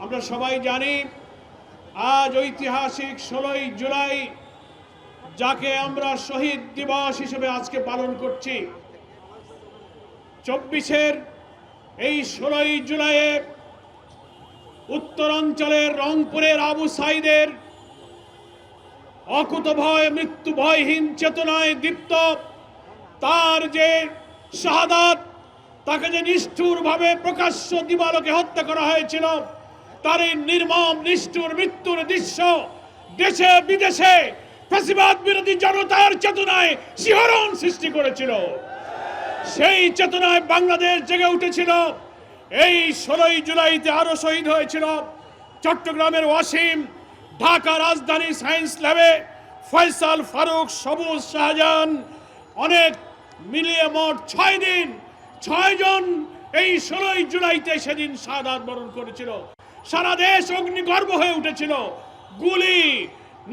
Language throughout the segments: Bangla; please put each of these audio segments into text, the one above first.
আমরা সবাই জানি আজ ঐতিহাসিক 16ই জুলাই, যাকে আমরা শহীদ দিবস হিসেবে আজকে পালন করছি। 24-এর এই 16ই জুলাইয়ে উত্তরাঞ্চলের রংপুরের আবু সাইদের অকুতভয় মৃত্যু ভয়হীন চেতনায় দীপ্ত তার যে শাহাদাত, তাকে যে নিষ্ঠুরভাবে প্রকাশ্য দিবালোকে হত্যা করা হয়েছিল, তার এই নির্মম নিষ্ঠুর মৃত্যুর দৃশ্য দেশে বিদেশে ফ্যাসিবাদ বিরোধী জনতার চেতনায় শিহরণ সৃষ্টি করেছিল। সেই চেতনায় বাংলাদেশ জেগে উঠেছিল। এই 16ই জুলাইতে আরো শহীদ হয়েছিল চট্টগ্রামের ওয়াসিম, ঢাকা রাজধানী সায়েন্স ল্যাবে ফয়সাল ফারুক, সবুজ, শাহজাহান, অনেক মিলিয়ে মোট 6 দিন 6 জন এই 16ই জুলাইতে সেদিন শাহাদাত বরণ করেছিল। সারা দেশ অগ্নিগর্ভ হয়ে উঠেছিল। গুলি,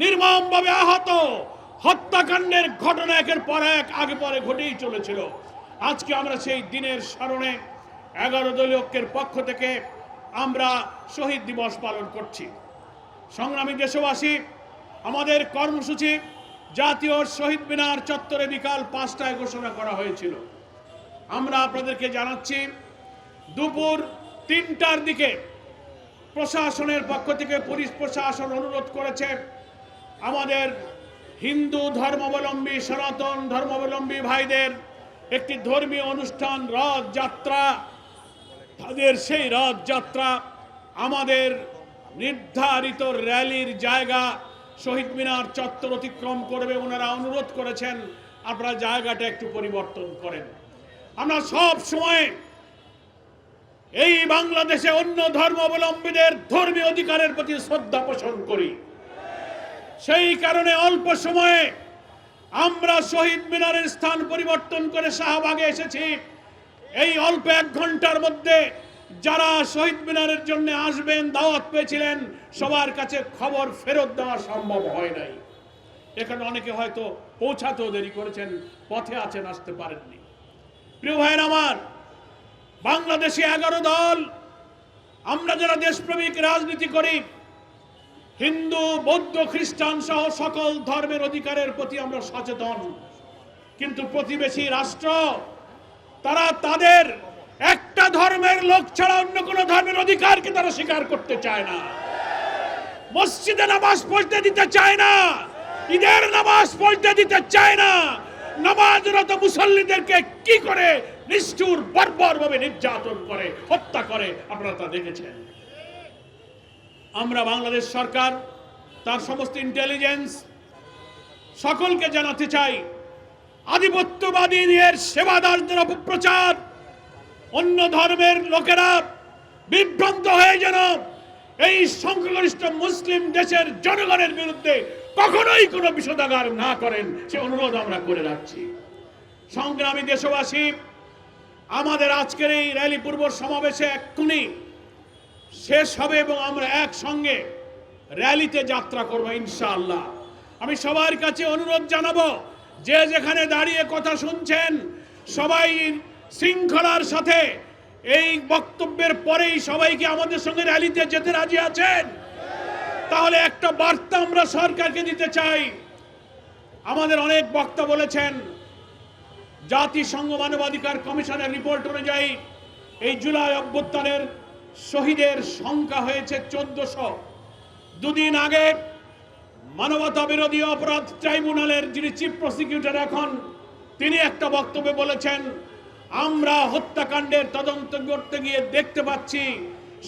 নির্মমভাবে আহত, হত্যাকাণ্ডের ঘটনা একের পর এক আগে পরে ঘটেই চলেছিল। আজকে আমরা সেই দিনের স্মরণে 11 দলীয় ঐক্যের পক্ষ থেকে আমরা শহীদ দিবস পালন করছি। সংগ্রামী দেশবাসী, আমাদের কর্মসূচি জাতীয় শহীদ মিনার চত্বরে বিকাল 5টায় ঘোষণা করা হয়েছিল। আমরা আপনাদেরকে জানাচ্ছি দুপুর 3টার দিকে প্রশাসনের পক্ষ থেকে পুলিশ প্রশাসন অনুরোধ করেছে আমাদের হিন্দু ধর্মাবলম্বী, সনাতন ধর্মাবলম্বী ভাইদের একটি ধর্মীয় অনুষ্ঠান রথযাত্রা, তাদের সেই রথযাত্রা আমাদের নির্ধারিত র্যালির জায়গা শহীদ মিনার চত্বর অতিক্রম করবে। ওনারা অনুরোধ করেছেন আপনারা জায়গাটা একটু পরিবর্তন করেন। আমরা সব সময় এই বাংলাদেশে অন্য ধর্মাবলম্বীদের ধর্মীয় অধিকারের প্রতি শ্রদ্ধা পোষণ করি। সেই কারণে অল্প সময়ে আমরা শহীদ মিনারের স্থান পরিবর্তন করে শাহবাগে এসেছি। এই অল্প 1 ঘন্টার মধ্যে যারা শহীদ মিনারের জন্য আসবেন দাওয়াত পেয়েছিলেন, সবার কাছে খবর ফেরত দেওয়া সম্ভব হয় নাই। এখানে অনেকে হয়তো পৌঁছাতেও দেরি করেছেন, পথে আছেন, আসতে পারেননি। প্রিয় ভাইয়ের আমার, বাংলাদেশে 11 দল, আমরা যারা দেশপ্রেমিক রাজনীতি করি, হিন্দু, বৌদ্ধ, খ্রিস্টান সহ সকল ধর্মের অধিকারের প্রতি আমরা সচেতন। কিন্তু প্রতিবেশী রাষ্ট্র তারা তাদের একটা ধর্মের লোক ছাড়া অন্য কোন ধর্মের অধিকারকে তারা স্বীকার করতে চায় না। মসজিদে নামাজ পড়তে দিতে চায় না, ঈদের নামাজ পড়তে দিতে চায় না। নামাজরত মুসল্লিদেরকে কি করে নিষ্ঠুর বর্বরভাবে নির্যাতন করে, হত্যা করে, আপনারা তা দেখেছেন। আমরা বাংলাদেশ সরকার, তার সমস্ত ইন্টেলিজেন্স সকলকে জানাতে চাই, আধিপত্যবাদীদের সেবাদারদের অপপ্রচার, অন্য ধর্মের লোকেরা বিভ্রান্ত হয়ে যেন এই সংখ্যাগরিষ্ঠ মুসলিম দেশের জনগণের বিরুদ্ধে কখনোই কোনো বিষোদাগার না করেন, সে অনুরোধ আমরা করে রাখছি। সংগ্রামী দেশবাসী, আমাদের আজকের এই র্যালি পূর্ব সমাবেশে এক্ষুনি শেষ হবে এবং আমরা একসঙ্গে র্যালিতে যাত্রা করব ইনশাআল্লাহ। আমি সবার কাছে অনুরোধ জানাবো, যে যেখানে দাঁড়িয়ে কথা শুনছেন সবাই শৃঙ্খলার সাথে এই বক্তব্যের পরেই সবাইকে আমাদের সঙ্গে র্যালিতে যেতে রাজি আছেন? তাহলে একটা বার্তা আমরা সরকারকে দিতে চাই। আমাদের অনেক বক্তা বলেছেন, জাতিসংঘ মানবাধিকার কমিশনের রিপোর্ট অনুযায়ী এই জুলাই অভ্যুত্থানের শহীদের সংখ্যা হয়েছে 1400। দুদিন আগে মানবতা বিরোধী অপরাধ ট্রাইব্যুনালের যিনি চিফ প্রসিকিউটর এখন, তিনি একটা বক্তব্যে বলেছেন, আমরা হত্যাকাণ্ডের তদন্ত করতে গিয়ে দেখতে পাচ্ছি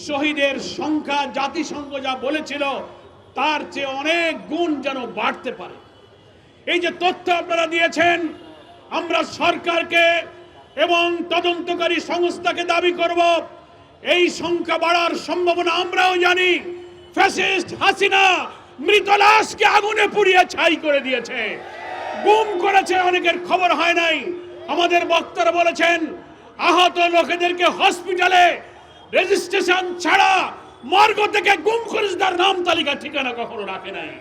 শহীদের সংখ্যা জাতিসংঘ যা বলেছিল তার চেয়ে অনেক গুণ যেন বাড়তে পারে। এই যে তথ্য আপনারা দিয়েছেন, আমরা সরকারকে এবং তদন্তকারী সংস্থাকে দাবি করব, এই সংখ্যা বাড়ার সম্ভাবনা আমরাও জানি। ফ্যাসিস্ট হাসিনা মৃত লাশকে আগুনে পুড়িয়ে ছাই করে দিয়েছে, গুম করেছে, অনেকের খবর হয় নাই। আমাদের বক্তারা বলেছেন, আহত লোকেদেরকে হসপিটালে রেজিস্ট্রেশন ছাড়া মর্গ থেকে গুম খরিজদার নাম তালিকা ঠিকানা কখনো রাখে নাই।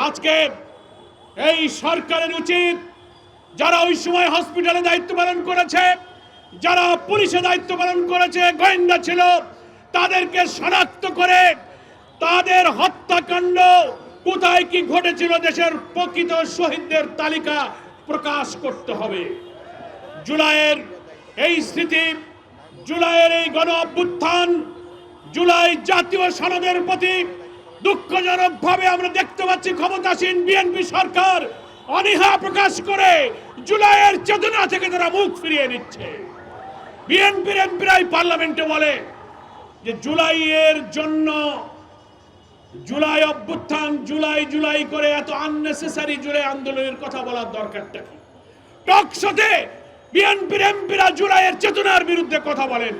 আজকে এই সরকারের উচিত, যারা ওই সময় হসপিটালে দায়িত্ব পালন করেছে, যারা পুলিশে দায়িত্ব পালন করেছে, গোয়েন্দা ছিল, তাদেরকে শনাক্ত করে তাদের হত্যাকাণ্ড কোথায় কি ঘটেছিল দেশের প্রকৃত শহীদদের তালিকা প্রকাশ করতে হবে। জুলাইয়ের এই স্মৃতি, জুলাইয়ের এই গণ অভ্যুত্থান, জুলাই জাতীয় সনদের প্রতি দুঃখজনকভাবে আমরা দেখতে পাচ্ছি ক্ষমতাসীন বিএনপি সরকার অনীহা প্রকাশ করে জুলাইয়ের চেতনা থেকে তারা মুখ ফিরিয়ে নিচ্ছে। বিএনপির এমপিরাই পার্লামেন্টে বলে যে জুলাইয়ের জন্য জুলাই অভ্যুত্থান জুলাই করে এত আননেসেসারি জুলাই আন্দোলনের কথা বলার দরকারটা কি? টকশোতে বিএনপির এমপিরা জুলাইয়ের চেতনার বিরুদ্ধে কথা বলেন,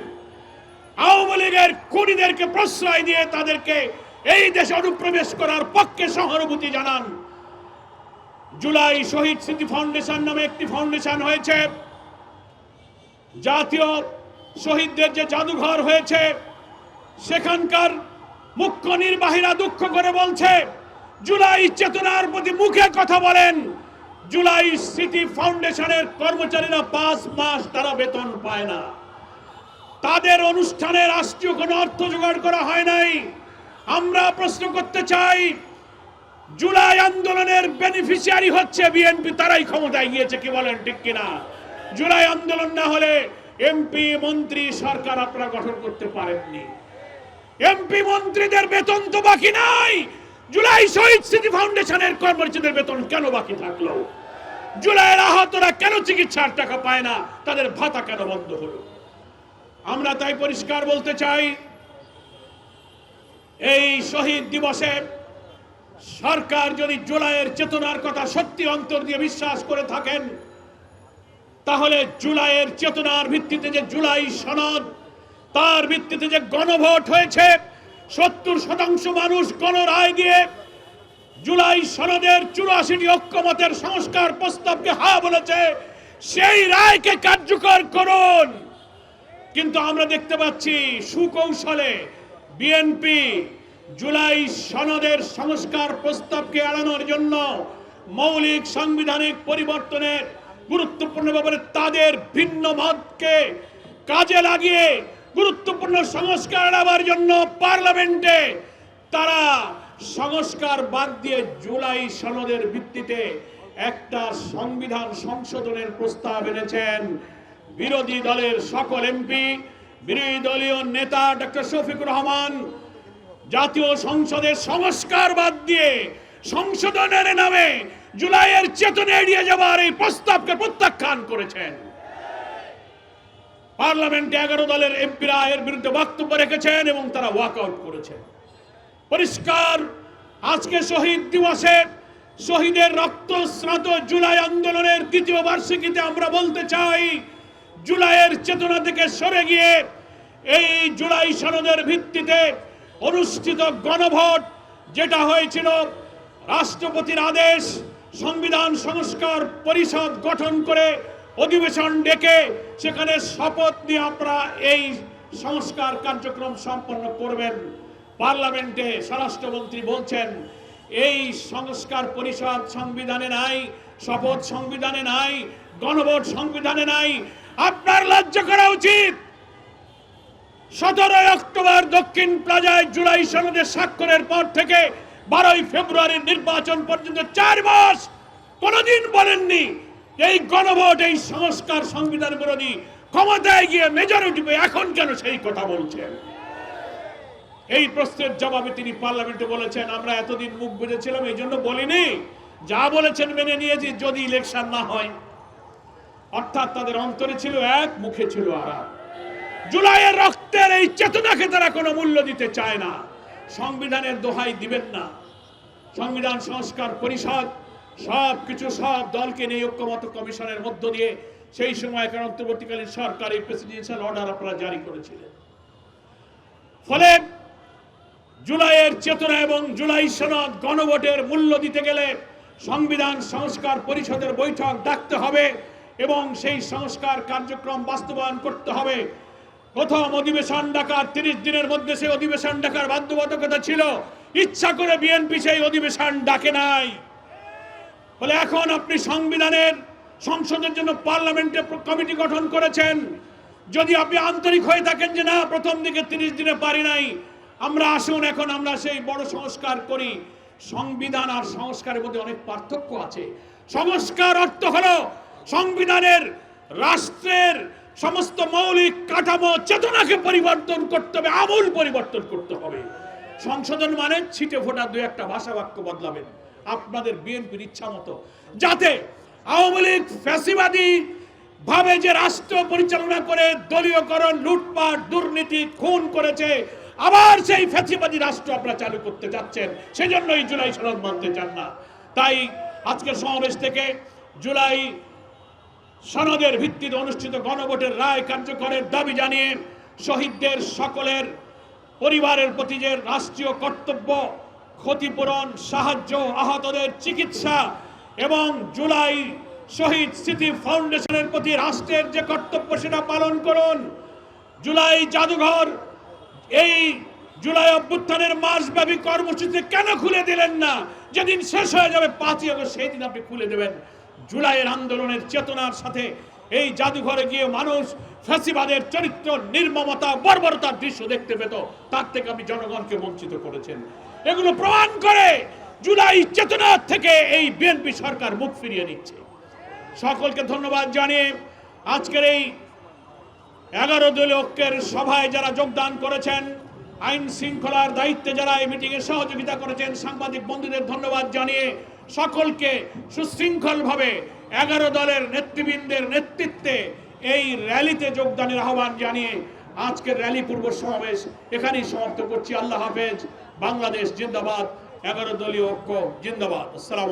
আওয়ামী লীগের খুনিদেরকে প্রশ্রয় দিয়ে তাদেরকে এই দেশে অনুপ্রবেশ করার পক্ষে সহানুভূতি জানান। জুলাই শহীদ স্মৃতি ফাউন্ডেশন নামে একটি ফাউন্ডেশন হয়েছে, জাতীয় শহীদদের যে জাদুঘর হয়েছে সেখানকার মুখ্য নির্বাহীরা দুঃখ করে বলছে জুলাই চেতনার প্রতি মুখে কথা বলেন, জুলাই স্মৃতি ফাউন্ডেশনের কর্মচারীরা 5 মাস তারা বেতন পায় না, তাদের অনুষ্ঠানে রাষ্ট্রীয় কোনো অর্থ জোগাড় করা হয় নাই। আমরা প্রশ্ন করতে চাই, জুলাই আন্দোলনের বেনিফিশিয়ারি হচ্ছে বিএনপি, তারাই ক্ষমতায় গিয়েছে, কি বলেন ঠিক কিনা? জুলাই আন্দোলন না হলে এমপি মন্ত্রী সরকার আপনারা গঠন করতে পারেননি। এমপি মন্ত্রীদের বেতন তো বাকি নাই, জুলাই শহীদ স্মৃতি ফাউন্ডেশনের কর্মচারীদের বেতন কেন বাকি থাকলো? জুলাইয়ের আহতরা কেন চিকিৎসার টাকা পায় না? তাদের ভাতা কেন বন্ধ হলো? আমরা তাই পরিষ্কার বলতে চাই, এই শহীদ দিবসে সরকার যদি জুলাইয়ের চেতনার কথা সত্যি অন্তর দিয়ে বিশ্বাস করে থাকেন, তাহলে জুলাইয়ের চেতনার ভিত্তিতে যে জুলাই সনদ, তার ভিত্তিতে যে গণভোট হয়েছে, 70% মানুষ গণরায় দিয়ে জুলাই সনদের 84টি ঐক্যমতের সংস্কার প্রস্তাবকে হ্যাঁ বলেছে, সেই রায়কে কার্যকর করুন। কিন্তু আমরা দেখতে পাচ্ছি সুকৌশলে বিএনপি জুলাই সনদের সংস্কার প্রস্তাবকে এড়ানোর জন্য মৌলিক সাংবিধানিক পরিবর্তনের গুরুত্বপূর্ণ ব্যাপারে তাদের ভিন্ন মতকে কাজে লাগিয়ে গুরুত্বপূর্ণ সংস্কার আনার জন্য পার্লামেন্টে তারা সংস্কার বাদ দিয়ে জুলাই সনদের ভিত্তিতে একটা সংবিধান সংশোধনের প্রস্তাব এনেছেন। বিরোধী দলের সকল এমপি, বিরোধী দলীয় নেতা ডক্টর শফিকুর রহমান জাতীয় সংসদের সংস্কার বাদ দিয়ে সংশোধনের নামে জুলাইয়ের চেতনা এড়িয়ে যাবার এই প্রস্তাবকে প্রত্যাখ্যান করেছেন। পার্লামেন্টে 11 দলের এমপিরা এর বিরুদ্ধে বক্তব্য রেখেছেন এবং তারা ওয়াকআউট করেছেন। পরিষ্কার, আজকে শহীদ দিবসে শহীদের রক্তস্নাত জুলাই আন্দোলনের 2য় বার্ষিকীতে আমরা বলতে চাই, জুলাইয়ের চেতনা থেকে সরে গিয়ে এই জুলাই সনদের ভিত্তিতে অনুষ্ঠিত গণভোট যেটা হয়েছিল, রাষ্ট্রপতির আদেশ, সংবিধান সংস্কার পরিষদ গঠন করে অধিবেশন ডেকে সেখানে শপথ নিয়ে আপনারা এই সংস্কার কার্যক্রম সম্পন্ন করবেন। পার্লামেন্টে স্বরাষ্ট্রমন্ত্রী বলছেন এই সংস্কার পরিষদ সংবিধানে নাই, শপথ সংবিধানে নাই, গণভোট সংবিধানে নাই। আপনার লজ্জা করা উচিত। 17 অক্টোবর দক্ষিণ প্লাজায় জুলাই সনদে স্বাক্ষরের পর থেকে 12 ফেব্রুয়ারির নির্বাচন পর্যন্ত 4 মাস কোনদিন বলেননি এই গণভোট, এই সংস্কার সংবিধান বিরোধী, ক্ষমতায় গিয়ে মেজরিটি পেয়ে এখন কেন সেই কথা বলছেন? এই প্রশ্নের জবাবে তিনি পার্লামেন্টে বলেছেন, আমরা এতদিন মুখ বুঝেছিলাম এই জন্য বলিনি, যা বলেছেন মেনে নিয়েছি, যদি ইলেকশন না হয়। অর্থাৎ তাদের অন্তরে ছিল এক, মুখে ছিল আরেক। জুলাইয়ের রক্তের এই চেতনাকে তারা কোনো মূল্য দিতে চায় না। সংবিধানের দোহাই দিবেন না। সংবিধান সংস্কার পরিষদ সবকিছু সব দলকে নিয়ে ঐক্যমত কমিশনের মধ্য দিয়ে সেই সময়কার অন্তর্বর্তীকালীন সরকার এই প্রেসিডেন্সিয়াল অর্ডার আপনারা জারি করেছিলেন। ফলে জুলাইয়ের চেতনা এবং জুলাই সনদ গণভোটের মূল্য দিতে গেলে সংবিধান সংস্কার পরিষদের বৈঠক ডাকতে হবে এবং সেই সংস্কার কার্যক্রম বাস্তবায়ন করতে হবে। প্রথম অধিবেশন ডাকার 30 দিনের মধ্যে সেই অধিবেশন ডাকার বাধ্যবাধকতা ছিল, ইচ্ছা করে বিএনপি সেই অধিবেশন ডাকে নাই। ফলে এখন আপনি সংবিধানের সংসদের জন্য পার্লামেন্টে কমিটি গঠন করেছেন, যদি আপনি আন্তরিক হয়ে থাকেন যে না প্রথম দিকে 30 দিনে পারি নাই, আমরা আসুন এখন আমরা সেই বড় সংস্কার করি। সংবিধান আর সংস্কারের মধ্যে অনেক পার্থক্য আছে। সংস্কার অর্থ হলো সংবিধানের রাষ্ট্রের সমস্ত মৌলিক কাঠামো চেতনাকে পরিবর্তন করতে হবে, আমূল পরিবর্তন করতে হবে। সংশোধন মানে ছিটে ফোটা দুই একটা ভাষা বাক্য বদলাবেন আপনাদের বিএনপির ইচ্ছা মতো, যাতে আওয়ামী লীগ ফ্যাসিবাদী ভাবে যে রাষ্ট্র পরিচালনা করে দলীয়করণ, লুটপাট, দুর্নীতি, খুন করেছে, আবার সেই ফ্যাসিবাদী রাষ্ট্র আপনারা চালু করতে যাচ্ছেন। সেজন্যই জুলাই সনদ মানতে চান না। তাই আজকের সমাবেশ থেকে জুলাই সনদের ভিত্তিতে অনুষ্ঠিত গণভোটের রায় কার্যকরের দাবি জানিয়ে শহীদদের সকলের পরিবারের প্রতি যে রাষ্ট্রীয় কর্তব্য, ক্ষতিপূরণ, সাহায্য, আহতদের চিকিৎসা এবং জুলাই শহীদ স্মৃতি ফাউন্ডেশনের প্রতি রাষ্ট্রের যে কর্তব্য সেটা পালন করুন। জুলাই জাদুঘর এই জুলাই অভ্যুত্থানের মাসব্যাপী কর্মসূচিতে কেন খুলে দিলেন না? যেদিন শেষ হয়ে যাবে 5ই আগস্ট সেই দিন আপনি খুলে দেবেন। জুলাইয়ের আন্দোলনের চেতনার সাথে এই জাদুঘরে গিয়ে মানুষ ফ্যাসিবাদের চরিত্র, নির্মমতা, বর্বরতার দৃশ্য দেখতে পেত। তার থেকে আপনি জনগণকে বঞ্চিত করেছেন। এগুলো প্রমাণ করে জুলাই চেতনা থেকে এই বিএনপি সরকার মুখ ফিরিয়ে নিচ্ছে। সকলকে ধন্যবাদ জানিয়ে আজকের এই 11 দলীয় ঐক্যের সভায় যারা যোগদান করেছেন, আইন শৃঙ্খলার দায়িত্বে যারা এই মিটিংয়ে সহযোগিতা করেছেন, সাংবাদিক বন্ধুদের ধন্যবাদ জানিয়ে সকলকে সুশৃঙ্খলভাবে 11 দলের নেতৃবৃন্দের নেতৃত্বে এই র্যালিতে যোগদানের আহ্বান জানিয়ে আজকের র্যালি পূর্ব সমাবেশ এখানেই সমাপ্ত করছি। আল্লাহ হাফেজ। বাংলাদেশ জিন্দাবাদ। 11 দলীয় ঐক্য জিন্দাবাদ। আসসালামু আলাইকুম।